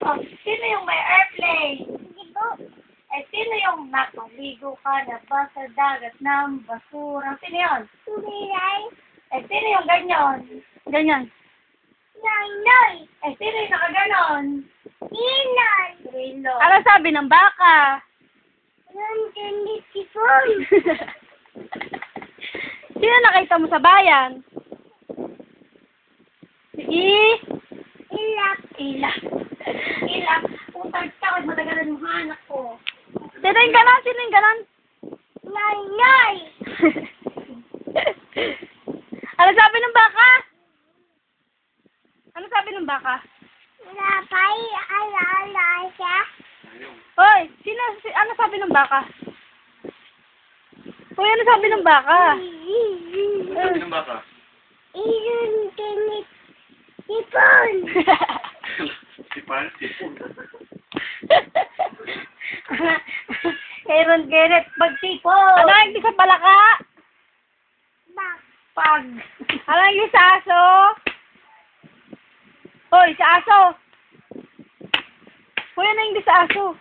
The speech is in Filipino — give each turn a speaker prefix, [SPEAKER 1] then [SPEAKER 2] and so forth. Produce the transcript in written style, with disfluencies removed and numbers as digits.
[SPEAKER 1] Oh, sino yung may airplane?
[SPEAKER 2] Ligo.
[SPEAKER 1] Eh, sino yung nakaligo ka na ba sa dagat ng basura? Sino yun?
[SPEAKER 2] Tumilay.
[SPEAKER 1] Eh, sino yung ganyan?
[SPEAKER 2] Ganyan.
[SPEAKER 1] Noy! Eh, sino yung nakaganon?
[SPEAKER 2] Inon.
[SPEAKER 1] Rilo.
[SPEAKER 2] Ano sabi ng baka?
[SPEAKER 1] Nandun ni Sipon.
[SPEAKER 2] Sino nakita mo sa bayan?
[SPEAKER 1] Ilap. Ilap. Ilap. Utang takot matagalan yung anak ko.
[SPEAKER 2] Sino yung ganon? Sino yung ganon?
[SPEAKER 1] Noy!
[SPEAKER 2] Ano sabi ng baka? Ano sabi ng baka?
[SPEAKER 1] Napay, ala siya.
[SPEAKER 2] Hoy, ano sabi ng baka? Hoy, ano sabi ng baka?
[SPEAKER 3] Sabi ng baka.
[SPEAKER 1] Iyon tinit. Sipon.
[SPEAKER 3] Sipon? Sipon.
[SPEAKER 1] Aaron Garrett, magsipon.
[SPEAKER 2] Ano ang sa palaka?
[SPEAKER 1] Pag.
[SPEAKER 2] Ano ang sa aso? Hoy, sa aso. Hoy, ano yung sa aso?